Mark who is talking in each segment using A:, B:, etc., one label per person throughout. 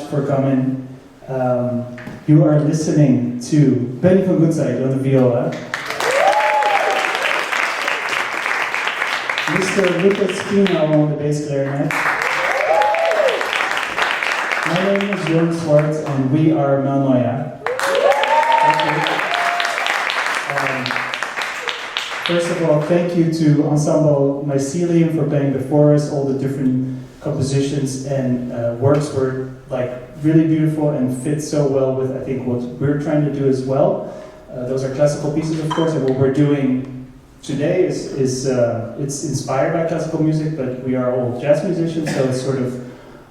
A: for coming. You are listening to Benny van Goedzijde on the viola, Mr. Lucas Pino on the bass clarinet. My name is Jörn Swart, and we are Malnoia. First of all, thank you to Ensemble Mycelium for playing before us. All the different compositions and works were like really beautiful and fit so well with, I think, what we're trying to do as well. Those are classical pieces, of course, and what we're doing today is it's inspired by classical music, but we are all jazz musicians, so it's sort of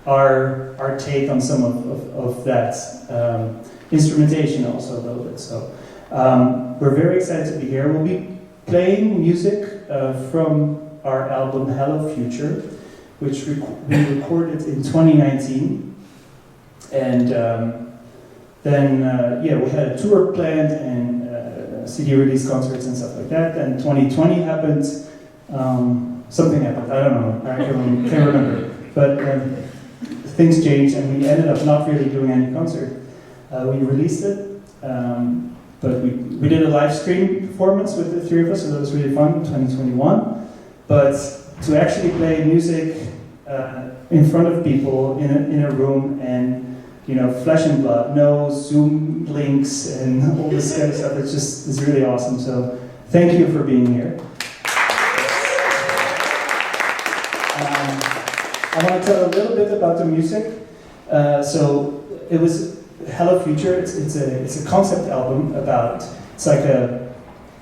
A: our take on some of that instrumentation also a little bit. So we're very excited to be here. We'll be playing music from our album Hello Future, which we recorded in 2019. And then we had a tour planned and CD release concerts and stuff like that. And 2020 happened. Something happened. I don't know. I can't remember. But things changed, and we ended up not really doing any concert. We released it, but we did a live stream performance with the three of us, so that was really fun. 2021. But to actually play music in front of people in a room and flesh and blood, no Zoom links and all this kind of stuff. It's really awesome. So thank you for being here. I want to tell a little bit about the music. So it was Hello Future. It's a concept album about, it's like a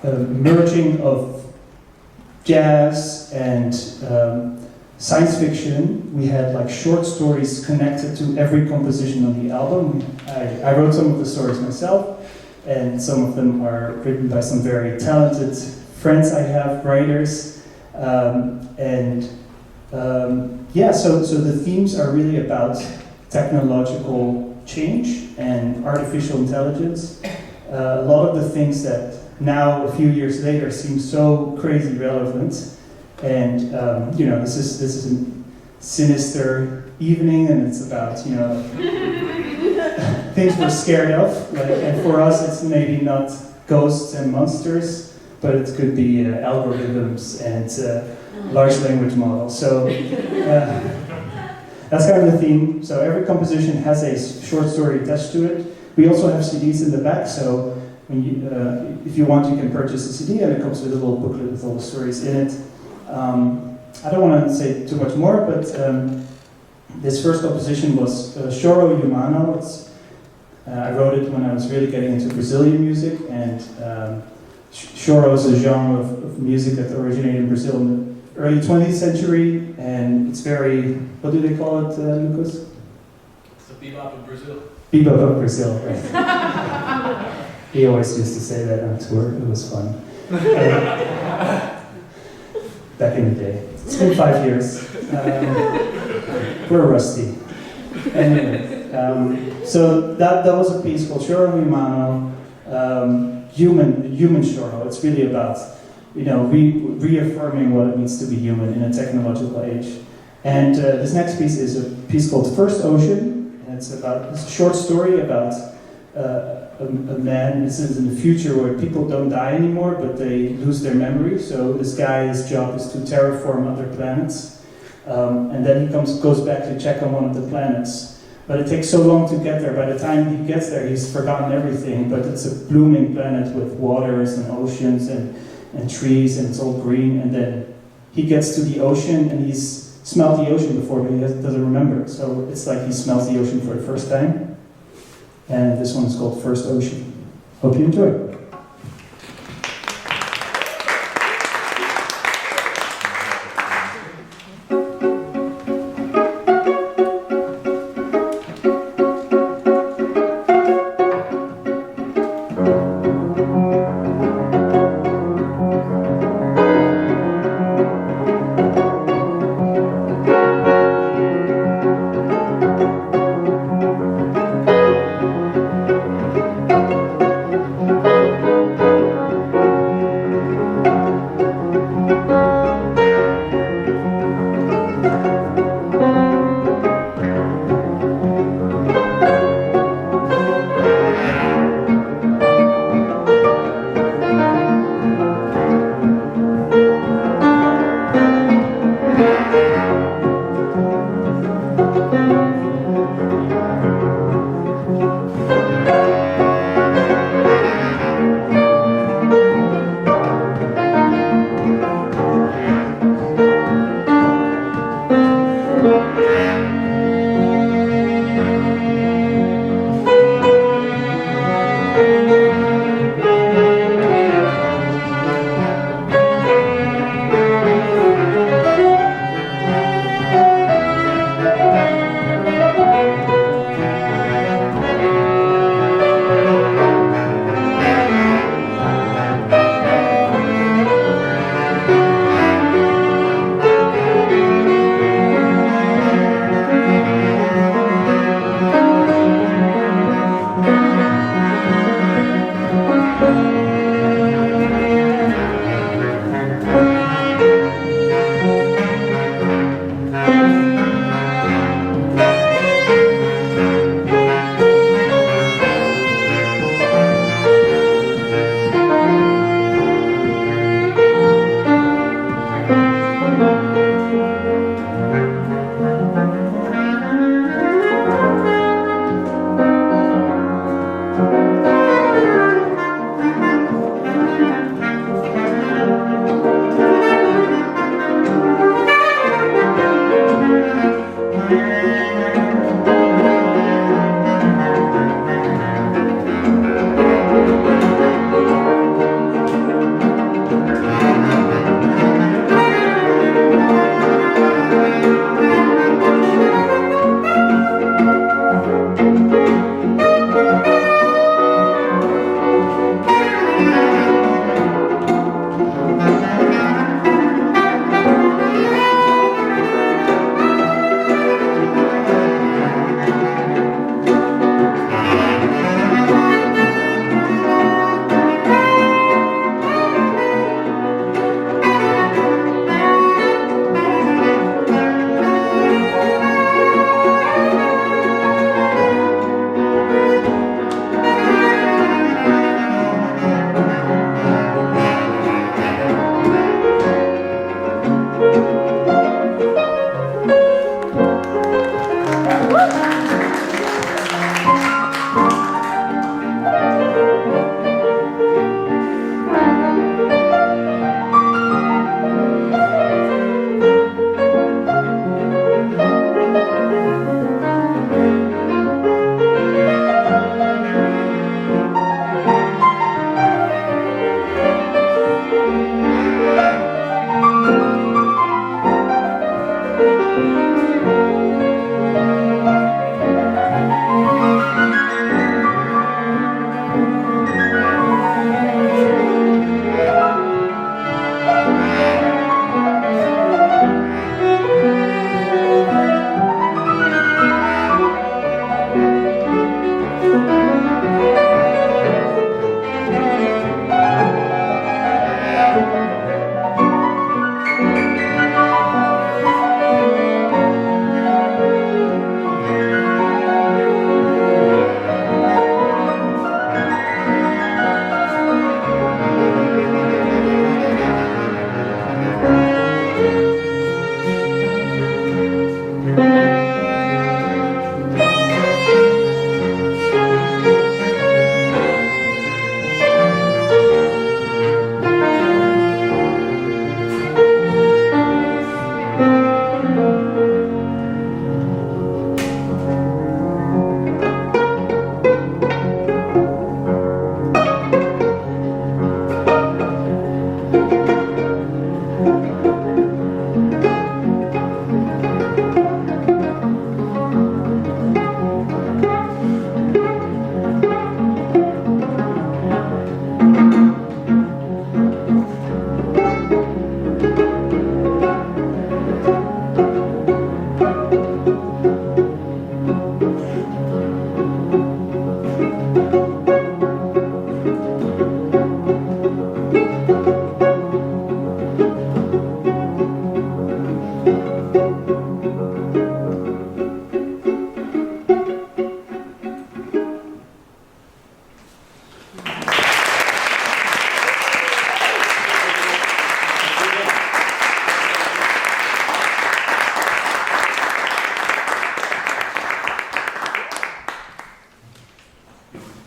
A: merging of jazz and science fiction. We had like short stories connected to every composition on the album. I wrote some of the stories myself, and some of them are written by some very talented friends I have, writers. So the themes are really about technological change and artificial intelligence. A lot of the things that now, a few years later, seem so crazy relevant. And this is a sinister evening, and it's about things we're scared of. And for us, it's maybe not ghosts and monsters, but it could be algorithms and large language models. So that's kind of the theme. So every composition has a short story attached to it. We also have CDs in the back, so if you want, you can purchase a CD, and it comes with a little booklet with all the stories in it. I don't want to say too much more, but this first composition was Choro Humano. I wrote it when I was really getting into Brazilian music, and Choro is a genre of music that originated in Brazil in the early 20th century, and it's very, what do they call it, Lucas?
B: It's the bebop of Brazil.
A: Bebop of Brazil, right. He always used to say that on tour. It was fun. Back in the day. It's been 5 years. We're rusty. Anyway, so that was a piece called Choro Humano, human Choro. It's really about reaffirming what it means to be human in a technological age. And this next piece is a piece called First Ocean. And it's a short story about a man. This is in the future where people don't die anymore, but they lose their memory. So this guy's job is to terraform other planets, and then he goes back to check on one of the planets. But it takes so long to get there. By the time he gets there, he's forgotten everything. But it's a blooming planet with waters and oceans and trees, and it's all green. And then he gets to the ocean, and he's smelled the ocean before, but he doesn't remember. So it's like he smells the ocean for the first time. And this one is called First Ocean. Hope you enjoy.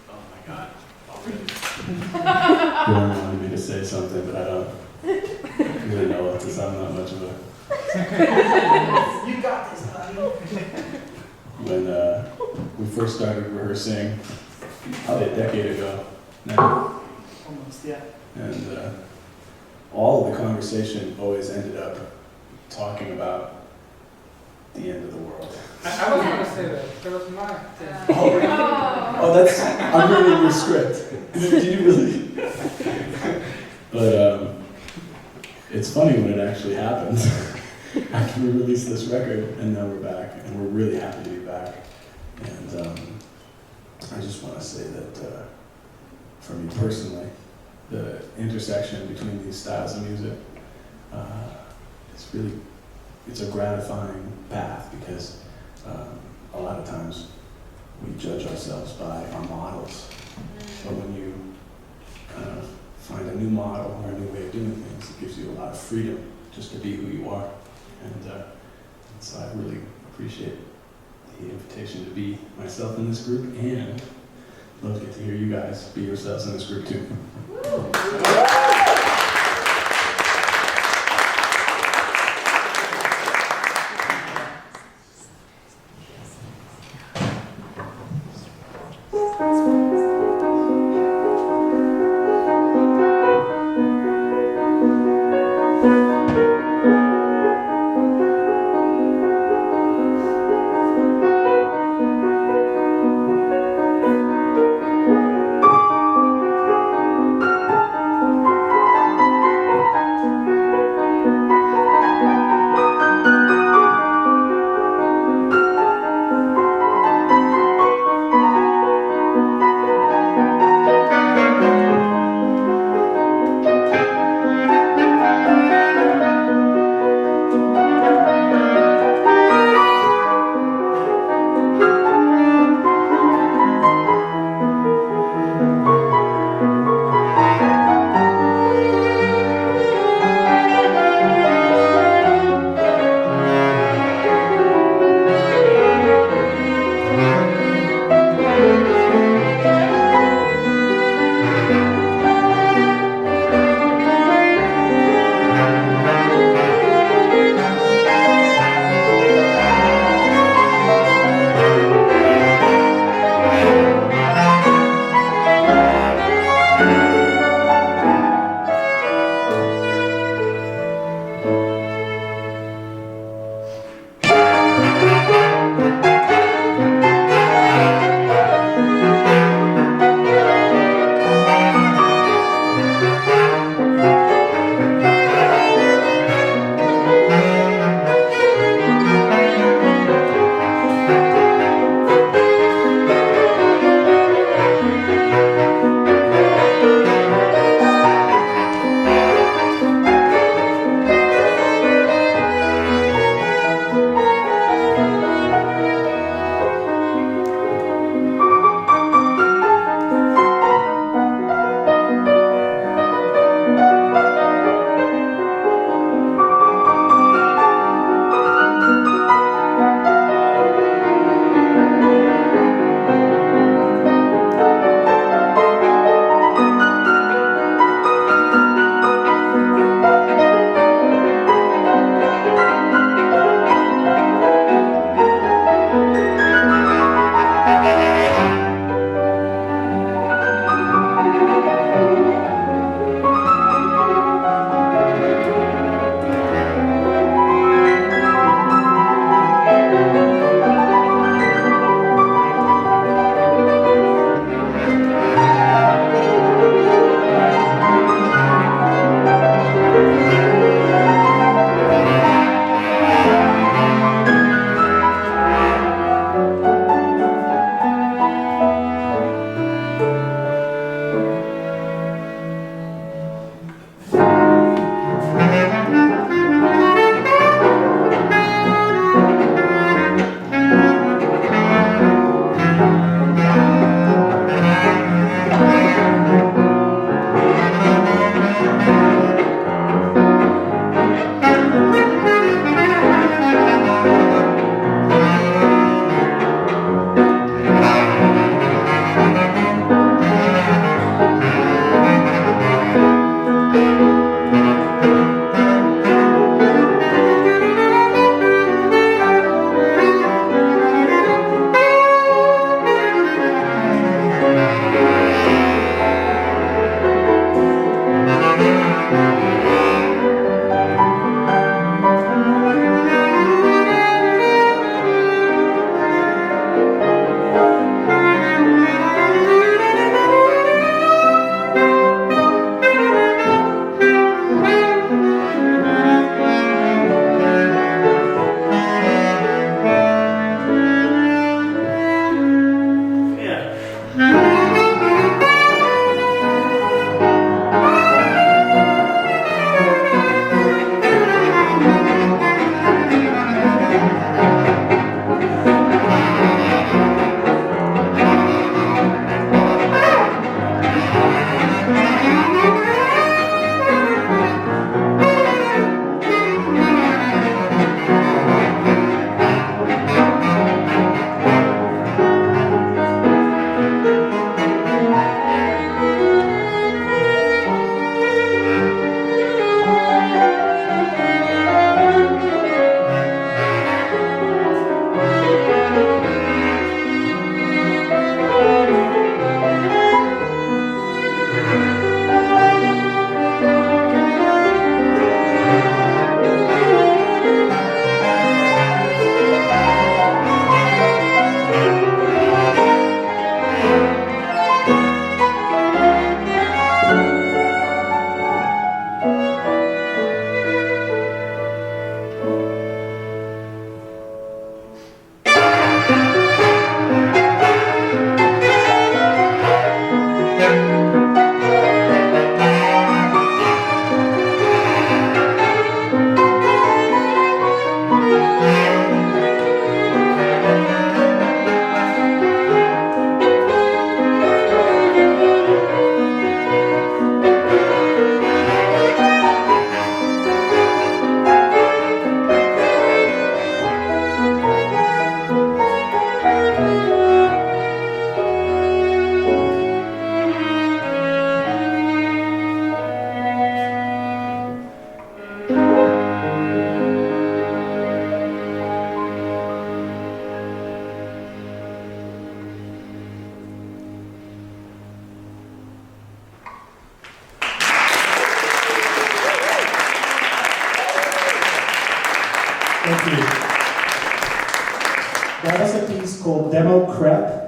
B: Oh my God, already.
C: Lauren wanted me to say something, but I don't really know what to say. I'm not much of a.
D: You got this, buddy.
C: When we first started rehearsing, probably a decade ago now,
D: Almost, yeah.
C: and all of the conversation always ended up talking about the end of the world.
E: I was going to say that. That was my thing.
C: Oh, that's, I'm reading your script. Did you really? But it's funny when it actually happens. After we released this record, and now we're back, and we're really happy to be back. And I just want to say that for me personally, the intersection between these styles of music, it's a gratifying path, because a lot of times we judge ourselves by our models. But when you kind of find a new model or a new way of doing things, it gives you a lot of freedom just to be who you are. And so I really appreciate the invitation to be myself in this group, and love to get to hear you guys be yourselves in this group too.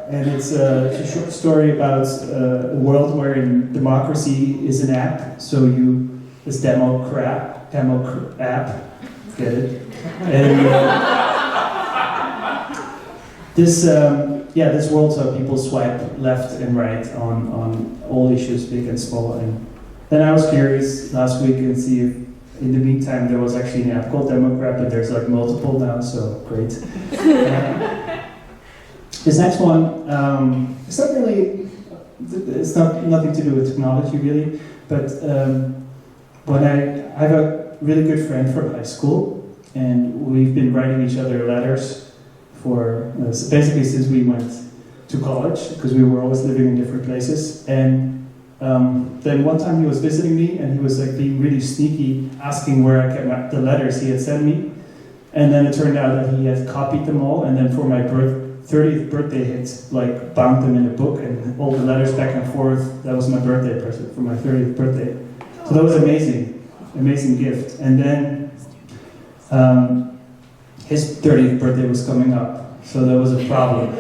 A: and it's a short story about a world wherein democracy is an app. So this app, get it? And this world, so people swipe left and right on all issues, big and small. And then I was curious last week and see if, in the meantime, there was actually an app called Democrat, but there's like multiple now, so great. This next one, it's not really, it's nothing to do with technology really, but when I have a really good friend from high school, and we've been writing each other letters for basically since we went to college, because we were always living in different places. And then one time he was visiting me, and he was like being really sneaky, asking where I kept the letters he had sent me. And then it turned out that he had copied them all, and then for my 30th birthday, had like bound them in a book, and all the letters back and forth. That was my birthday present for my 30th birthday. So that was amazing gift. And then his 30th birthday was coming up, so that was a problem.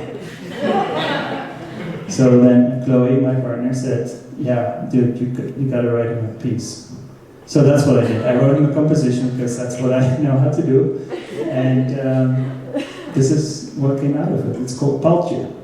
A: So then Chloe, my partner, said, "Yeah, dude, you gotta write him a piece." So that's what I did. I wrote him a composition because that's what I know how to do. And this is what came out of it. It's called Paltje.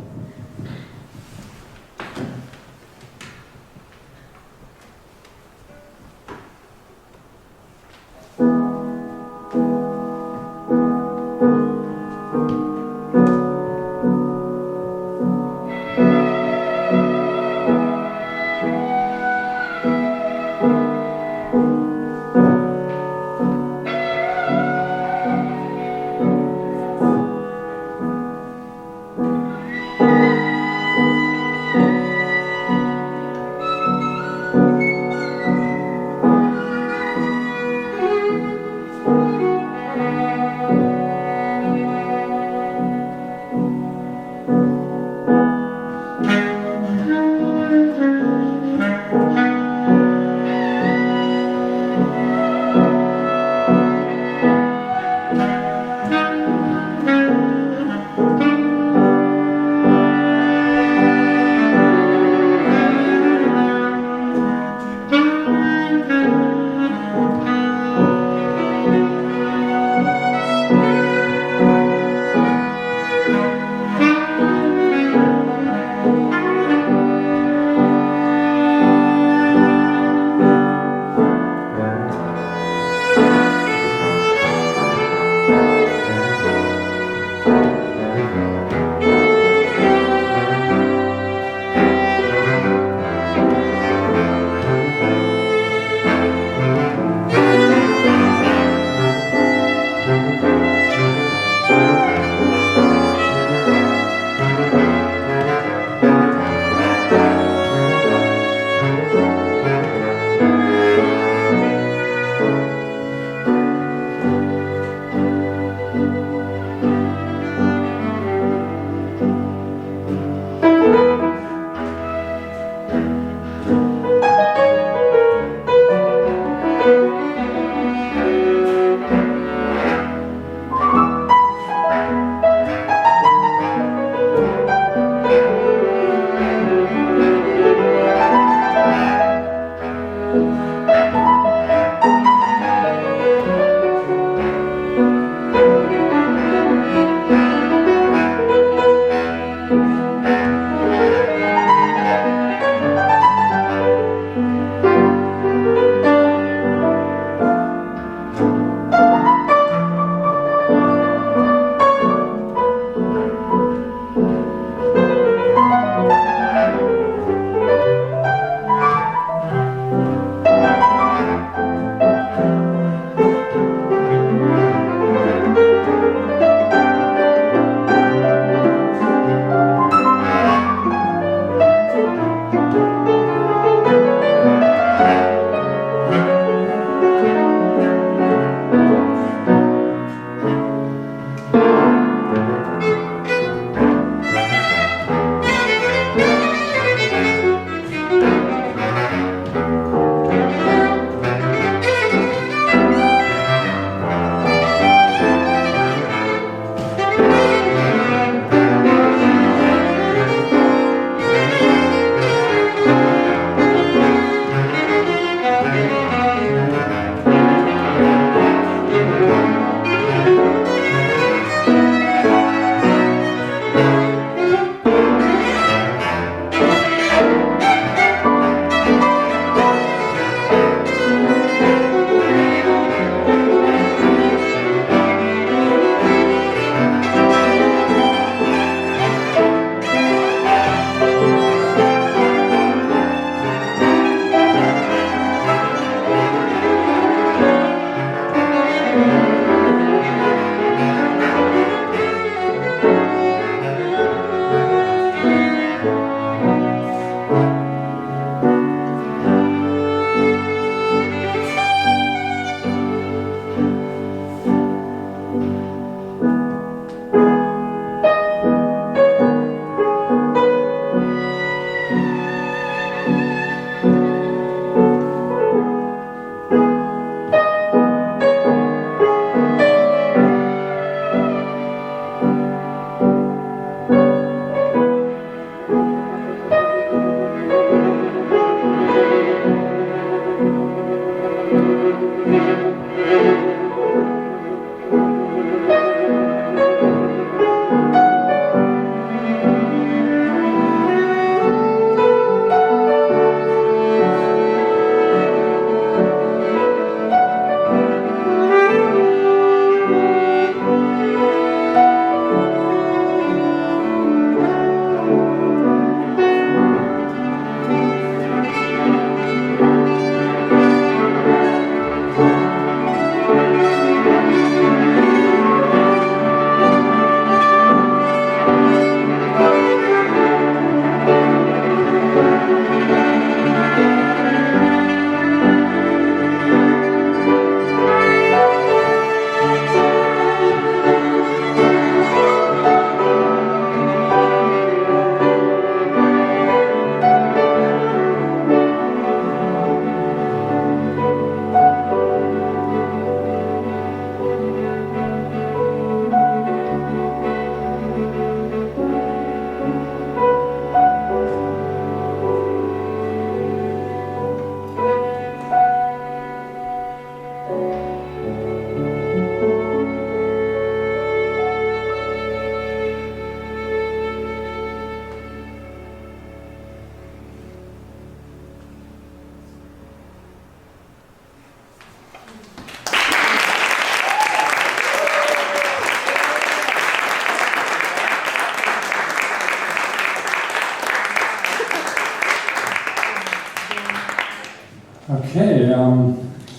D: Okay,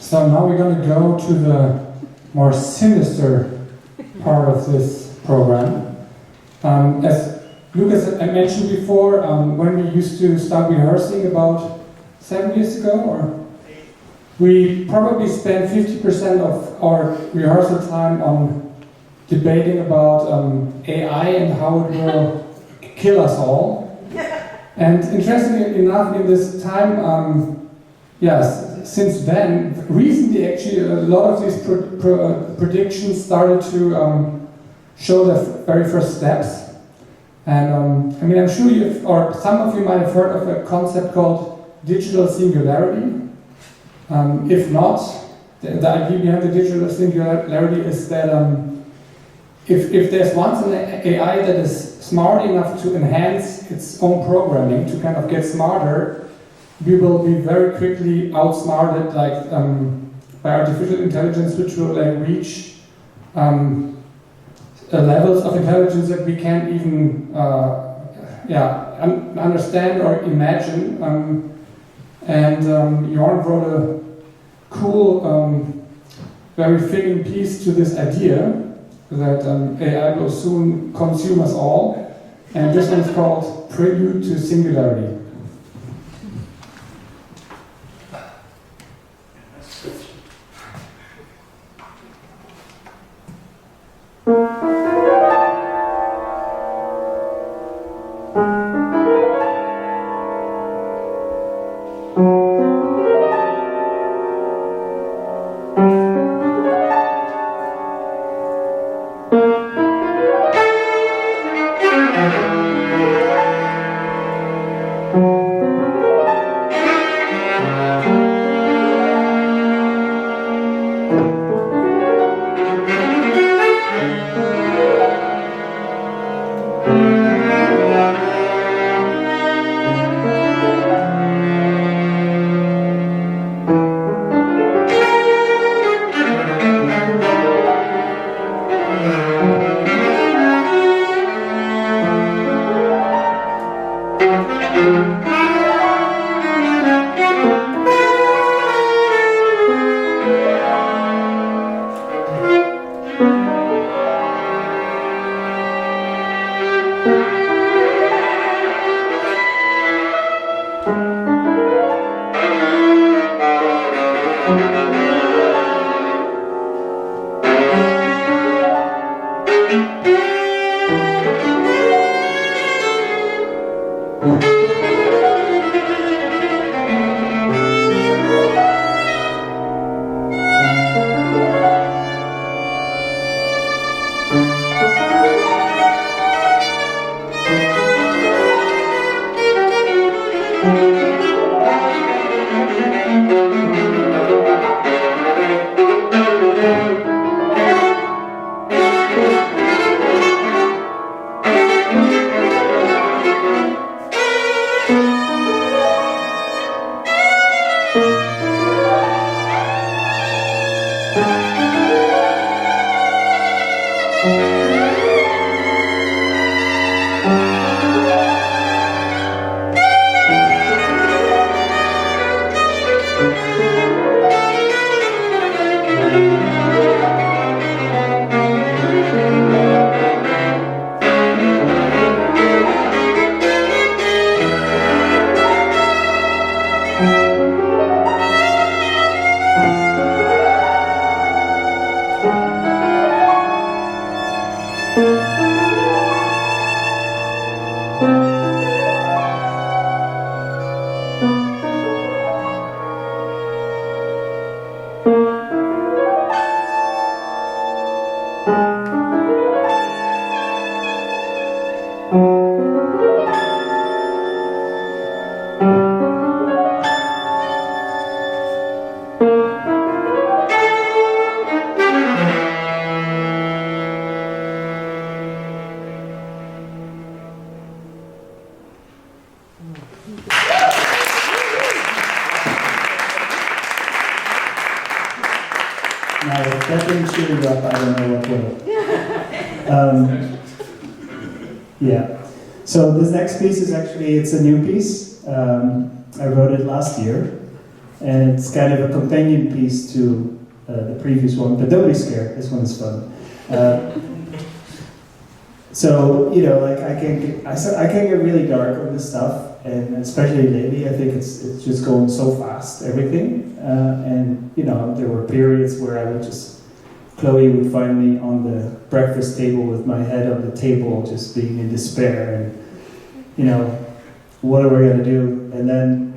D: so now we're going to go to the more sinister part of this program. As Lucas had mentioned before, when we used to start rehearsing about 7 years ago, or we probably spent 50% of our rehearsal time on debating about AI and how it will kill us all. And interestingly enough, in this time, yes, since then, recently actually, a lot of these predictions started to show the very first steps. And I mean, I'm sure you've, or some of you might have heard of a concept called digital singularity. If not, the idea behind the digital singularity is that if there's once an AI that is smart enough to enhance its own programming, to kind of get smarter, we will be very quickly outsmarted, like by artificial intelligence, which will like reach levels of intelligence that we can't even understand or imagine. And Jorn wrote a cool, very fitting piece to this idea that AI will soon consume us all. And this one is called Prelude to Singularity.
A: Now, if that didn't cheer you up, I don't know what will. Yeah. So this next piece is actually, it's a new piece. I wrote it last year. and it's kind of a companion piece to the previous one. But don't be scared. This one is fun. So like I can get really dark on this stuff, and especially lately, I think it's just going so fast, everything. And there were periods where I would Chloe would find me on the breakfast table with my head on the table, just being in despair, and what are we gonna do? And then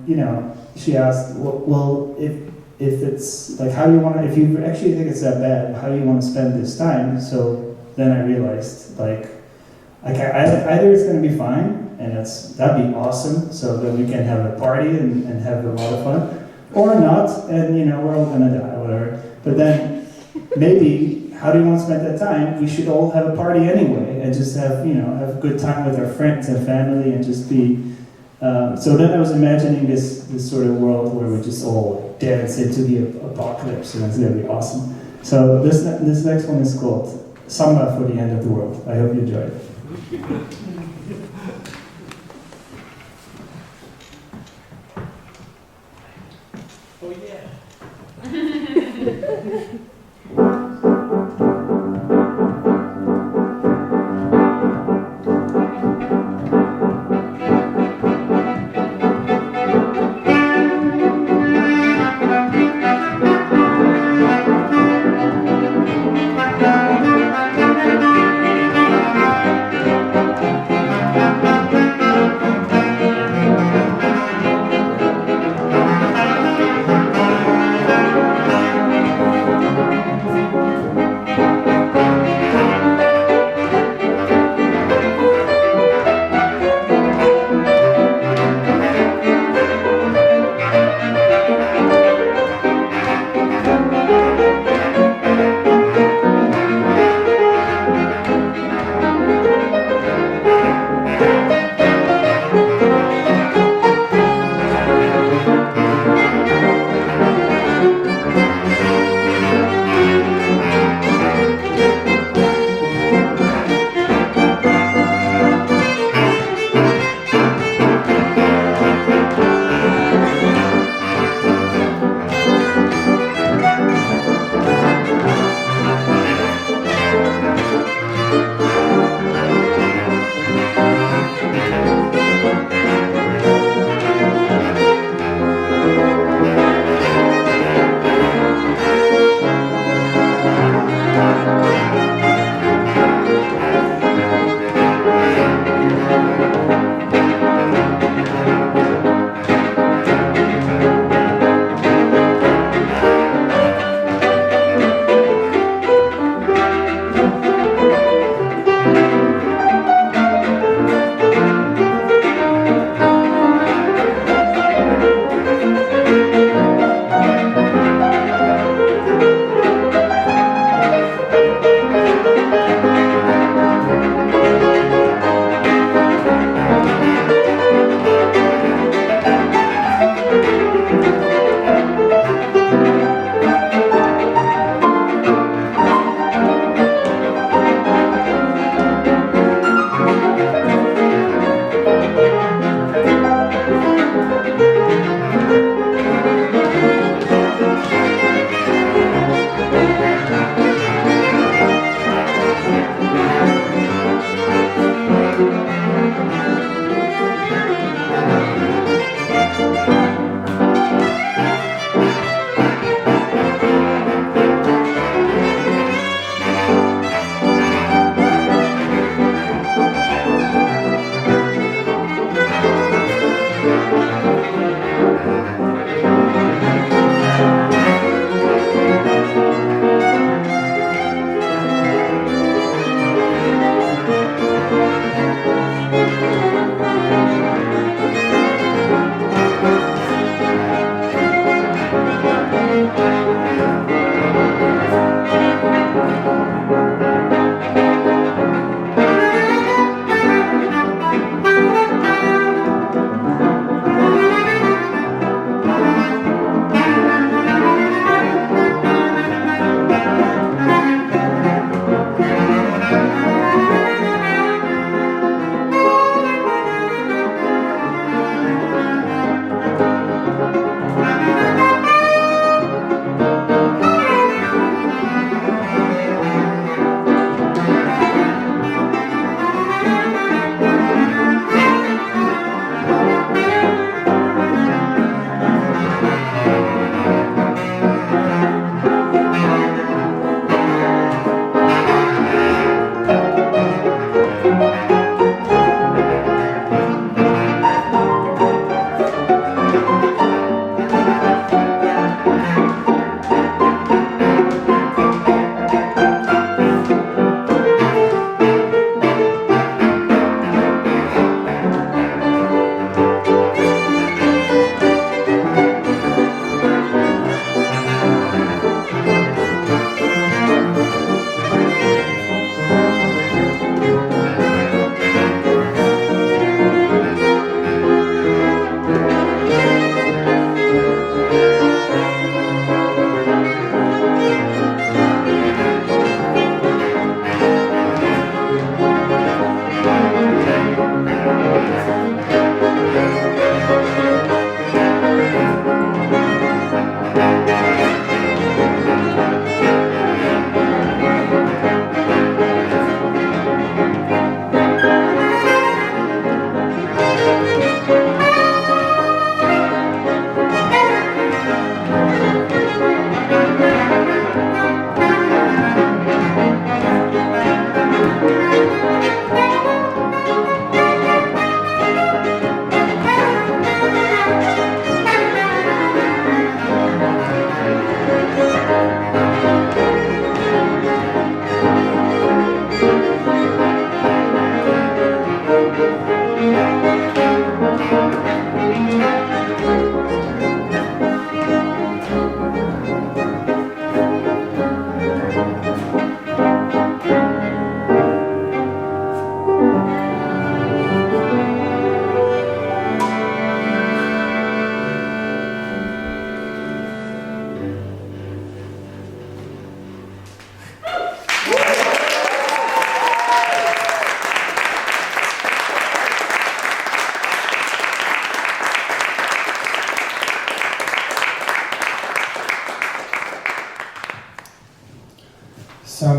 A: she asked, well, if it's like, how do you want to? If you actually think it's that bad, how do you want to spend this time? So then I realized, like, either it's going to be fine, and that'd be awesome, so that we can have a party and have a lot of fun, or not, and we're all going to die, whatever. But then maybe, how do you want to spend that time? We should all have a party anyway, and just have have a good time with our friends and family, and just be. So then I was imagining this sort of world where we just all dance into the apocalypse, and it's going to be awesome. So this next one is called Samba for the End of the World. I hope you enjoy it.
B: Oh yeah.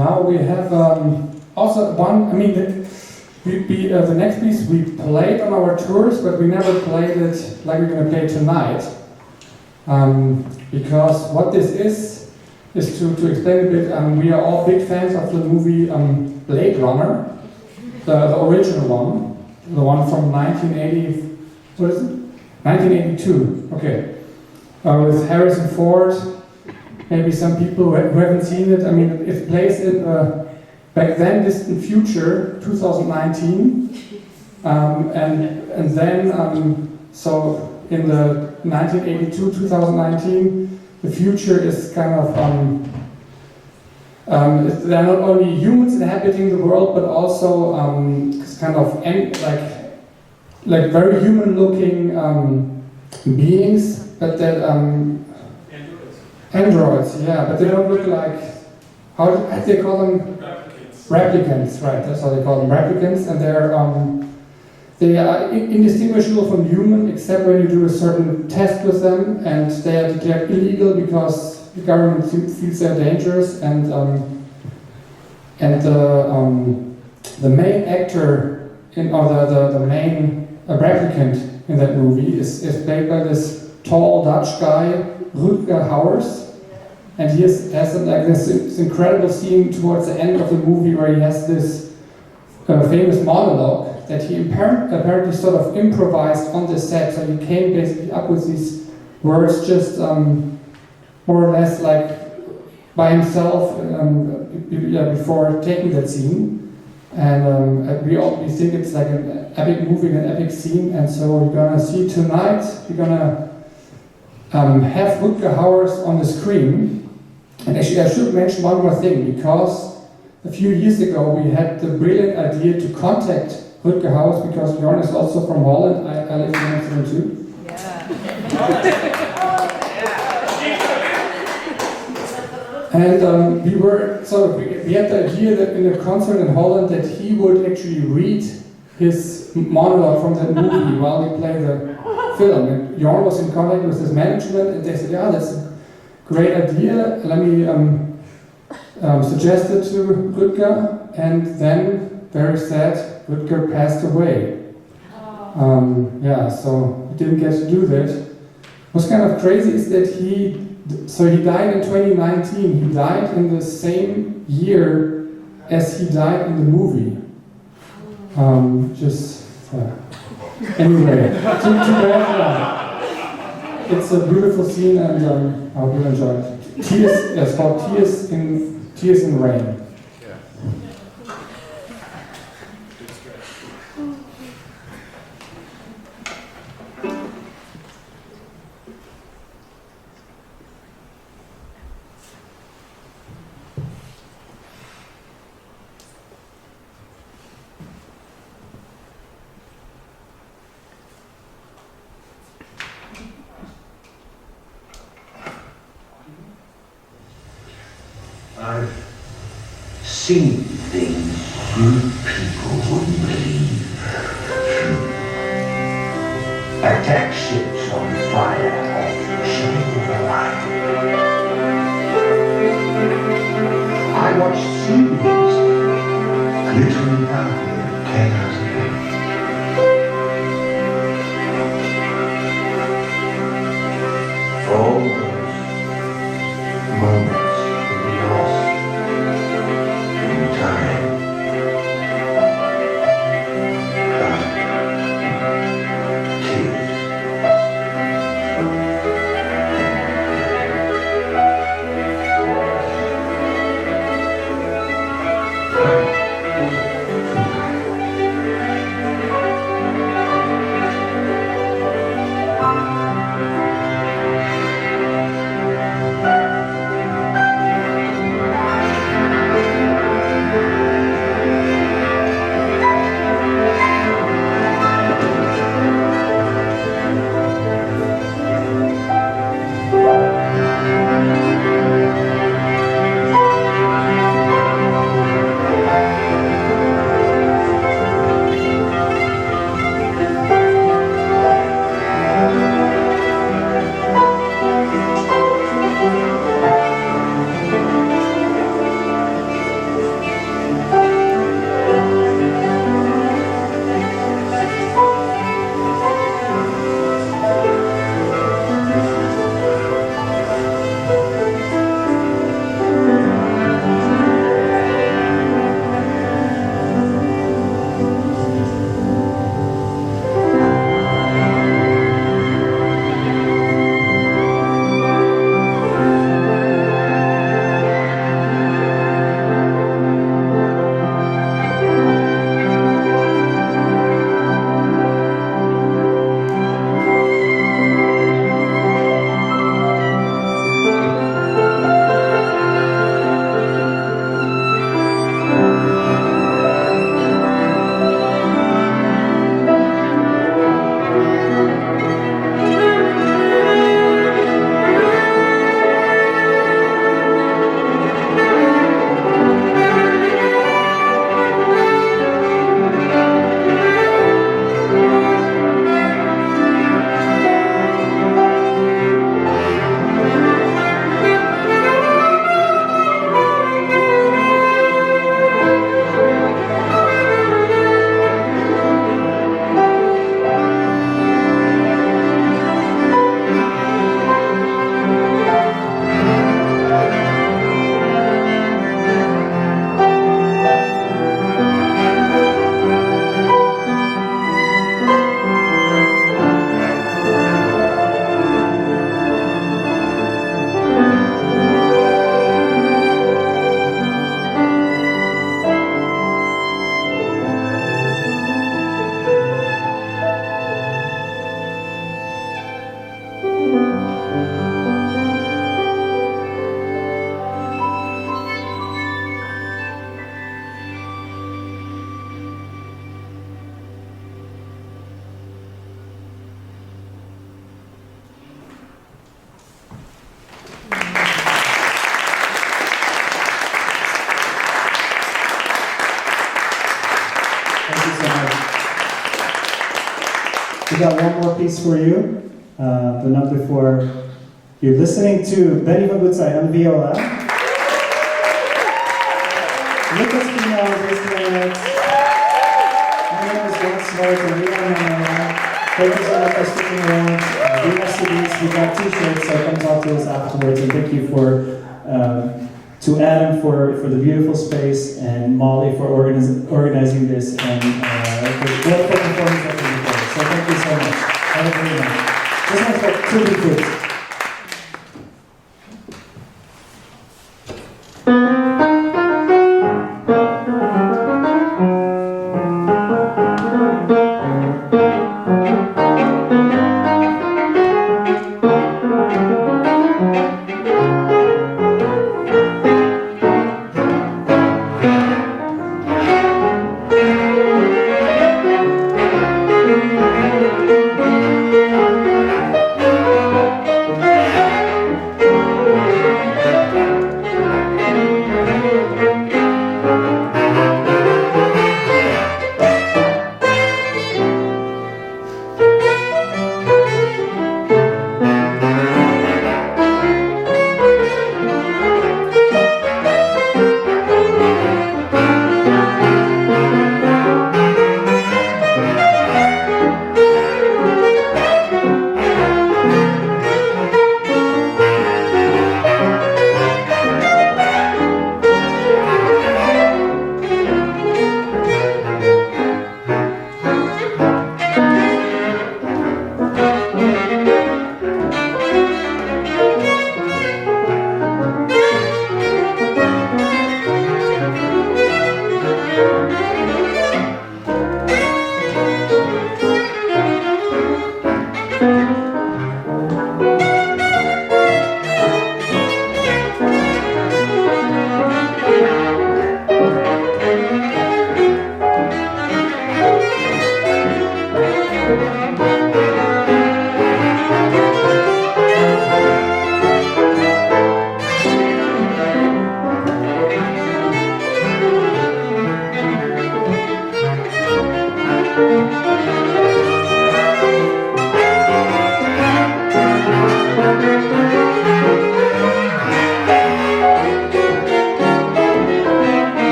D: now we have also one. I mean, the next piece we played on our tours, but we never played it like we're going to play tonight. Because what this is to explain a bit. We are all big fans of the movie Blade Runner, the original one, the one from 1980. What is it? 1982. Okay, with Harrison Ford. Maybe some people who haven't seen it. I mean, it plays in back then distant future, 2019, and then so in the 1982, 2019, the future is kind of there are not only humans inhabiting the world, but also it's kind of like very human-looking beings, but that androids, yeah, but they don't look like, how do they call them? Replicants, right? That's how they call them, replicants, and they are indistinguishable from human, except when you do a certain test with them, and they are declared illegal because the government feels they're dangerous, and the main actor or the main replicant in that movie is played by this tall Dutch guy, Rutger Hauer, and he has this incredible scene towards the end of the movie where he has this famous monologue that he apparently sort of improvised on the set. So he came basically up with these words just more or less like by himself before taking that scene. And we think it's like an epic movie, an epic scene, and so we're gonna see tonight, we're gonna have Rutger Hauer on the screen. And actually I should mention one more thing, because a few years ago we had the brilliant idea to contact Rutger Hauer, because Bjorn is also from Holland. I live in Amsterdam too. And we had the idea that in a concert in Holland that he would actually read his monologue from that movie while we play the film. And Bjorn was in contact with his management, and they said, yeah, that's a great idea. Let me suggest it to Rutger, and then, very sad, Rutger passed away. So he didn't get to do that. What's kind of crazy is that he died in 2019. He died in the same year as he died in the movie. Anyway, too bad. It's a beautiful scene, and I hope you enjoy it. It's called Tears in Rain.
F: I've seen things you people wouldn't believe. Attack ships on fire off the Silver Line. I watched seas glittering down in chaos and hate. All those moments
A: got one more piece for you, but not before you're listening to Benny Van Gutzai on the viola. Lucas Pino on bass clarinet. My name is John Smart and we are Malnoia. Thank you so much for sticking around. We have CDs, we got t-shirts, so come talk to us afterwards. And thank you to Adam for the beautiful space and Molly for organizing this and the wonderful performance that we recorded. So thank you so much. Have a great night. Just want to talk to the kids.